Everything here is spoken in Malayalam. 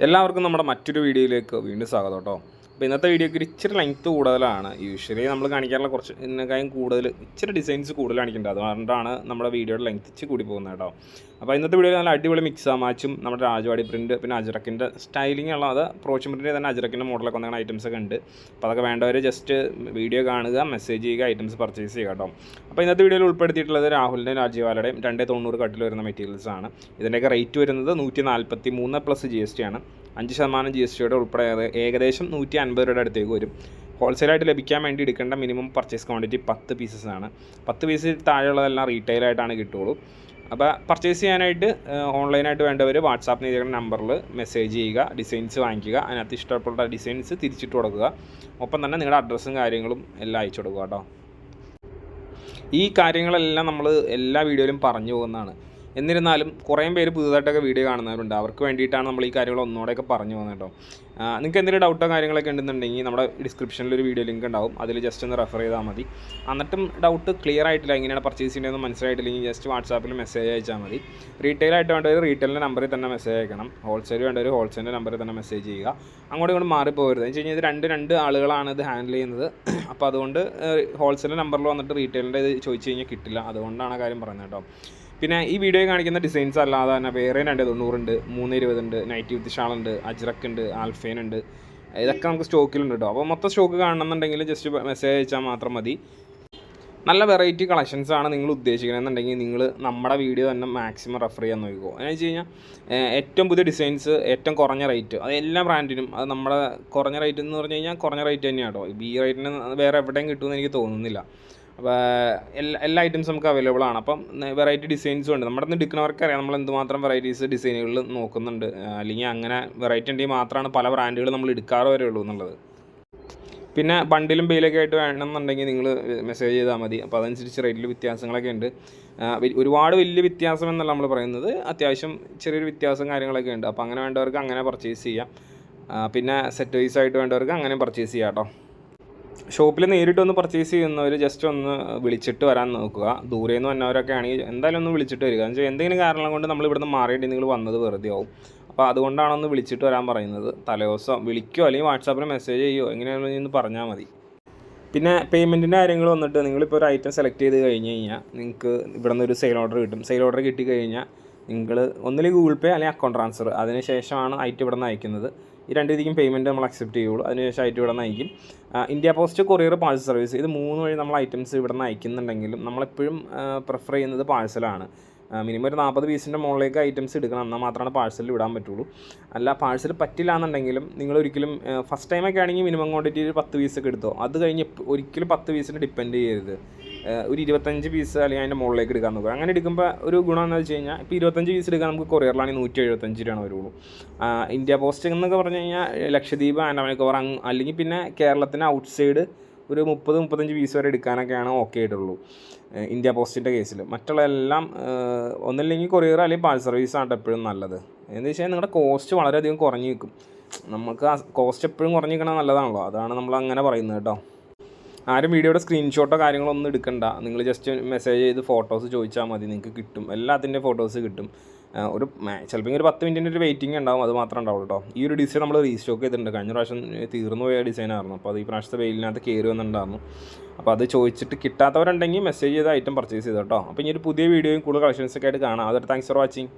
എല്ലാവർക്കും നമ്മുടെ മറ്റൊരു വീഡിയോയിലേക്ക് വീണ്ടും സ്വാഗതം കേട്ടോ. അപ്പോൾ ഇന്നത്തെ വീഡിയോക്ക് ഇച്ചിരി ലെങ്ത്ത് കൂടുതലാണ്. യൂഷ്വലി നമ്മൾ കാണിക്കാറുള്ള കുറച്ച് ഇതിനേക്കാളും കൂടുതൽ ഇച്ചിരി ഡിസൈൻസ് കൂടുതൽ കാണിക്കേണ്ടത്, അതുകൊണ്ടാണ് നമ്മുടെ വീഡിയോയുടെ ലെങ്ത്ത് ഇച്ചിരി കൂടി പോകുന്നത് കേട്ടോ. അപ്പോൾ ഇന്നത്തെ വീഡിയോയിൽ നല്ല അടിപൊളി മിക്സ് മാച്ചും നമ്മുടെ രാജവാടി പ്രിൻറ്റ് പിന്നെ അജ്രക്കിൻ്റെ സ്റ്റൈലിംഗ് ഉള്ള അത് പ്രോച്ച് പ്രിൻറ്റിൻ്റെ തന്നെ അജ്രക്കിൻ്റെ മോഡലൊക്കെ വന്ന ഐറ്റംസ് ഒക്കെ ഉണ്ട്. അപ്പോൾ അതൊക്കെ വേണ്ടവർ ജസ്റ്റ് വീഡിയോ കാണുക, മെസ്സേജ് ചെയ്യുക, ഐറ്റംസ് പർച്ചേസ് ചെയ്യുക കേട്ടോ. അപ്പോൾ ഇന്നത്തെ വീഡിയോയിൽ ഉൾപ്പെടുത്തിയിട്ടുള്ളത് രാഹുലിൻ്റെയും രാജീവാലയുടെയും 290 കട്ടിൽ വരുന്ന മെറ്റീരിയൽസ് ആണ്. ഇതിൻ്റെയൊക്കെ റേറ്റ് വരുന്നത് 143 പ്ലസ് GST ആണ്. 5% GST ഉൾപ്പെടെ ഏകദേശം 150 രൂപയുടെ അടുത്തേക്ക് വരും. ഹോൾസെയിലായിട്ട് ലഭിക്കാൻ വേണ്ടി എടുക്കേണ്ട മിനിമം പർച്ചേസ് ക്വാണ്ടിറ്റി 10 പീസസ് ആണ്. 10 പീസ് താഴെയുള്ളതെല്ലാം റീറ്റെയിലായിട്ടാണ് കിട്ടുള്ളൂ. അപ്പോൾ പർച്ചേസ് ചെയ്യാനായിട്ട് ഓൺലൈനായിട്ട് വേണ്ടവർ വാട്സാപ്പിൽ ചെയ്തിരിക്കുന്ന നമ്പറിൽ മെസ്സേജ് ചെയ്യുക, ഡിസൈൻസ് വാങ്ങിക്കുക, അതിനകത്ത് ഇഷ്ടപ്പെട്ട ഡിസൈൻസ് തിരിച്ചിട്ട് കൊടുക്കുക. ഒപ്പം തന്നെ നിങ്ങളുടെ അഡ്രസ്സും കാര്യങ്ങളും എല്ലാം അയച്ചു കൊടുക്കുക കേട്ടോ. ഈ കാര്യങ്ങളെല്ലാം നമ്മൾ എല്ലാ വീഡിയോയിലും പറഞ്ഞു പോകുന്നതാണ്. എന്നിരുന്നാലും കുറേ പേര് പുതുതായിട്ടൊക്കെ വീഡിയോ കാണുന്നവരുണ്ട്. അവർക്ക് വേണ്ടിയിട്ടാണ് നമ്മൾ ഈ കാര്യങ്ങൾ ഒന്നുകൂടെയൊക്കെ പറഞ്ഞു പോകുന്നത് കേട്ടോ. നിങ്ങൾക്ക് എന്തെങ്കിലും ഡൗട്ടോ കാര്യങ്ങളൊക്കെ ഉണ്ടെന്നുണ്ടെങ്കിൽ നമ്മുടെ ഡിസ്ക്രിപ്ഷനിലൊരു വീഡിയോ ലിങ്ക് ഉണ്ടാവും, അതിൽ ജസ്റ്റ് ഒന്ന് റെഫർ ചെയ്താൽ മതി. എന്നിട്ടും ഡൗട്ട് ക്ലിയർ ആയിട്ടില്ല, എങ്ങനെയാണ് പർച്ചേസ് ചെയ്യേണ്ടതെന്ന് മനസ്സിലായിട്ടില്ലെങ്കിൽ ജസ്റ്റ് വാട്സാപ്പിൽ മെസ്സേജ് അയച്ചാൽ മതി. റീറ്റെയിലായിട്ട് വേണ്ടവർ റീറ്റെയിലിൻ്റെ നമ്പറിൽ തന്നെ മെസ്സേജ് അയക്കണം, ഹോൾസെയിൽ വേണ്ടവർ ഹോൾസെയിലിൻ്റെ നമ്പറിൽ തന്നെ മെസ്സേജ് ചെയ്യുക. അങ്ങോട്ടും ഇങ്ങോട്ട് മാറിപ്പോകരുത്. എന്ന് വെച്ച് കഴിഞ്ഞാൽ ഇത് രണ്ട് ആളുകളാണ് ഇത് ഹാൻഡിൽ ചെയ്യുന്നത്. അപ്പോൾ അതുകൊണ്ട് ഹോൾസെയിലിൻ്റെ നമ്പറിൽ വന്നിട്ട് റീറ്റെയിലിൻ്റെ ഇത് ചോദിച്ചു കഴിഞ്ഞാൽ കിട്ടില്ല. അതുകൊണ്ടാണ് ആ കാര്യം പറയുന്നത് കേട്ടോ. പിന്നെ ഈ വീഡിയോ കാണിക്കുന്ന ഡിസൈൻസ് അല്ലാതെ തന്നെ വേറെ 290 ഉണ്ട്, 320 ഉണ്ട്, നൈറ്റി വിത്ത് ഷാളുണ്ട്, അജ്രക്ക് ഉണ്ട്, ആൽഫൈൻ ഉണ്ട്. ഇതൊക്കെ നമുക്ക് സ്റ്റോക്കിലുണ്ട് കേട്ടോ. അപ്പോൾ മൊത്തം സ്റ്റോക്ക് കാണണമെന്നുണ്ടെങ്കിൽ ജസ്റ്റ് മെസ്സേജ് അയച്ചാൽ മാത്രം മതി. നല്ല വെറൈറ്റി കളക്ഷൻസ് ആണ് നിങ്ങൾ ഉദ്ദേശിക്കണമെന്നുണ്ടെങ്കിൽ നിങ്ങൾ നമ്മുടെ വീഡിയോ തന്നെ മാക്സിമം റെഫർ ചെയ്യാൻ നോക്കിക്കോ. എന്ന് വെച്ച് കഴിഞ്ഞാൽ ഏറ്റവും പുതിയ ഡിസൈൻസ്, ഏറ്റവും കുറഞ്ഞ റേറ്റ്, അത് എല്ലാ ബ്രാൻഡിനും അത് നമ്മുടെ കുറഞ്ഞ റേറ്റ് എന്ന് പറഞ്ഞു കഴിഞ്ഞാൽ കുറഞ്ഞ റേറ്റ് തന്നെയാണ് കേട്ടോ. ഈ റേറ്റിന് വേറെ എവിടെയും കിട്ടുമെന്ന് എനിക്ക് തോന്നുന്നില്ല. അപ്പോൾ എല്ലാ ഐറ്റംസും നമുക്ക് അവൈലബിൾ ആണ്. അപ്പം വെറൈറ്റി ഡിസൈൻസും ഉണ്ട്. നമ്മുടെ എടുക്കുന്നവർക്ക് അറിയാം നമ്മൾ എന്തുമാത്രം വെറൈറ്റീസ് ഡിസൈനുകളിൽ നോക്കുന്നുണ്ട്. അല്ലെങ്കിൽ അങ്ങനെ വെറൈറ്റി ഉണ്ടെങ്കിൽ മാത്രമാണ് പല ബ്രാൻഡുകൾ നമ്മൾ എടുക്കാറ് വരെ ഉള്ളൂ എന്നുള്ളത്. പിന്നെ ബണ്ടിലും ബെയിലൊക്കെ ആയിട്ട് വേണമെന്നുണ്ടെങ്കിൽ നിങ്ങൾ മെസ്സേജ് ചെയ്താൽ മതി. അപ്പോൾ അതനുസരിച്ച് റേറ്റിൽ വ്യത്യാസങ്ങളൊക്കെ ഉണ്ട്. ഒരുപാട് വലിയ വ്യത്യാസം എന്നല്ല നമ്മൾ പറയുന്നത്, അത്യാവശ്യം ചെറിയൊരു വ്യത്യാസം കാര്യങ്ങളൊക്കെ ഉണ്ട്. അപ്പോൾ അങ്ങനെ വേണ്ടവർക്ക് അങ്ങനെ പർച്ചേസ് ചെയ്യാം. പിന്നെ സെറ്റ് വൈസ് ആയിട്ട് വേണ്ടവർക്ക് അങ്ങനെ പർച്ചേസ് ചെയ്യാം കേട്ടോ. ഷോപ്പിൽ നേരിട്ട് ഒന്ന് പർച്ചേസ് ചെയ്യുന്നവർ ജസ്റ്റ് ഒന്ന് വിളിച്ചിട്ട് വരാൻ നോക്കുക. ദൂരെ നിന്ന് വന്നവരൊക്കെ ആണെങ്കിൽ എന്തായാലും ഒന്ന് വിളിച്ചിട്ട് വരിക. എന്ന് വെച്ചാൽ എന്തെങ്കിലും കാരണം കൊണ്ട് നമ്മൾ ഇവിടുന്ന് മാറിയിട്ട് നിങ്ങൾ വന്നത് വെറുതെ ആവും. അപ്പോൾ അതുകൊണ്ടാണ് ഒന്ന് വിളിച്ചിട്ട് വരാൻ പറയുന്നത്. തലേദിവസം വിളിക്കുകയോ അല്ലെങ്കിൽ വാട്സാപ്പിൽ മെസ്സേജ് ചെയ്യുകയോ എങ്ങനെയാണെന്ന് ഒന്ന് പറഞ്ഞാൽ മതി. പിന്നെ പേയ്മെൻറ്റിൻ്റെ കാര്യങ്ങൾ വന്നിട്ട് നിങ്ങളിപ്പോൾ ഒരു ഐറ്റം സെലക്ട് ചെയ്ത് കഴിഞ്ഞ് കഴിഞ്ഞാൽ നിങ്ങൾക്ക് ഇവിടെ നിന്ന് ഒരു സെയിൽ ഓർഡർ കിട്ടും. സെയിൽ ഓർഡർ കിട്ടിക്കഴിഞ്ഞാൽ നിങ്ങൾ ഒന്നില്ലെങ്കിൽ ഗൂഗിൾ പേ അല്ലെങ്കിൽ അക്കൗണ്ട് ട്രാൻസ്ഫർ, അതിന് ശേഷമാണ് ഐറ്റം ഇവിടെ നിന്ന് അയക്കുന്നത്. ഈ രണ്ട് രീതിക്കും പേയ്മെൻറ്റ് നമ്മൾ അക്സെപ്റ്റ് ചെയ്യുള്ളൂ. അതിനുശേഷം ഐറ്റം ഇവിടെ നിന്ന് അയക്കും. India post, courier, parcel service, ഇത് 3 വഴി നമ്മൾ ഐറ്റംസ് ഇവിടെ നിന്ന് അയക്കുന്നുണ്ടെങ്കിലും നമ്മളെപ്പോഴും പ്രിഫർ ചെയ്യുന്നത് പാഴ്സലാണ്. മിനിമം ഒരു 40 പീസിൻ്റെ മുകളിലേക്ക് ഐറ്റംസ് എടുക്കണം, എന്നാൽ മാത്രമാണ് പാഴ്സലിൽ വിടാൻ പറ്റുള്ളൂ. അല്ല പാഴ്സൽ പറ്റില്ല എന്നുണ്ടെങ്കിലും നിങ്ങൾ ഒരിക്കലും ഫസ്റ്റ് ടൈമൊക്കെ ആണെങ്കിൽ മിനിമം ക്വാണ്ടിറ്റി ഒരു 10 പീസൊക്കെ എടുത്തോ. അത് കഴിഞ്ഞ് ഒരിക്കലും 10 പീസിന് ഡിപ്പെൻഡ് ചെയ്യരുത്. ഒരു 25 പീസ് അല്ലെങ്കിൽ അതിൻ്റെ മുകളിലേക്ക് എടുക്കാൻ നോക്കുക. അങ്ങനെ എടുക്കുമ്പോൾ ഒരു ഗുണം എന്ന് വെച്ച് കഴിഞ്ഞാൽ ഇപ്പോൾ 25 പീസ് എടുക്കാൻ നമുക്ക് കൊറിയറിലാണെങ്കിൽ 175 രൂപയാണ് വരുള്ളൂ. ഇന്ത്യ പോസ്റ്റ് എന്നൊക്കെ പറഞ്ഞു കഴിഞ്ഞാൽ ലക്ഷദ്വീപ്, ആൻഡമാൻ നിക്കോബാർ അല്ലെങ്കിൽ പിന്നെ കേരളത്തിന് ഔട്ട്സൈഡ് ഒരു 30-35 പീസ് വരെ എടുക്കാനൊക്കെയാണ് ഓക്കെ ആയിട്ടുള്ളൂ ഇന്ത്യ പോസ്റ്റിൻ്റെ കേസിൽ. മറ്റുള്ള എല്ലാം ഒന്നില്ലെങ്കിൽ കൊറിയർ അല്ലെങ്കിൽ പാഴ്സൽ സർവീസാണ് എപ്പോഴും നല്ലത്. എന്ന് വെച്ച് കഴിഞ്ഞാൽ നിങ്ങളുടെ കോസ്റ്റ് വളരെയധികം കുറഞ്ഞ് നിൽക്കും. നമുക്ക് ആ കോസ്റ്റ് എപ്പോഴും കുറഞ്ഞ് നിൽക്കണം നല്ലതാണല്ലോ, അതാണ് നമ്മൾ അങ്ങനെ പറയുന്നത് കേട്ടോ. ആരും വീഡിയോയുടെ സ്ക്രീൻഷോട്ടോ കാര്യങ്ങളോ ഒന്നും എടുക്കണ്ട. നിങ്ങൾ ജസ്റ്റ് മെസ്സേജ് ചെയ്ത് ഫോട്ടോസ് ചോദിച്ചാൽ മതി, നിങ്ങൾക്ക് കിട്ടും. എല്ലാത്തിൻ്റെ ഫോട്ടോസ് കിട്ടും. ഒരു ചിലപ്പോൾ ഒരു 10 മിനിറ്റിൻ്റെ ഒരു വെയിറ്റിംഗ് ഉണ്ടാവും, അത് മാത്രമേ ഉണ്ടാവുള്ളൂ കേട്ടോ. ഈ ഒരു ഡിസൈൻ നമ്മൾ റീസ്റ്റോക്ക് ചെയ്തിട്ടുണ്ട്. കഴിഞ്ഞ പ്രാവശ്യം തീർന്നു പോയ ഡിസൈനായിരുന്നു. അപ്പോൾ അത് ഈ പ്രാവശ്യത്തെ വെയിലിനകത്ത് കയറി വന്നിട്ടുണ്ടായിരുന്നു. അപ്പോൾ അത് ചോദിച്ചിട്ട് കിട്ടാത്തവരുണ്ടെങ്കിൽ മെസ്സേജ് ചെയ്ത് ഐറ്റം പർച്ചേസ് ചെയ്തോ കേട്ടോ. അപ്പോൾ ഇനി ഒരു പുതിയ വീഡിയോയും കൂടുതൽ കളക്ഷൻസൊക്കെ ആയിട്ട് കാണാം. അതൊരു താങ്ക്സ് ഫോർ വാച്ചിങ്.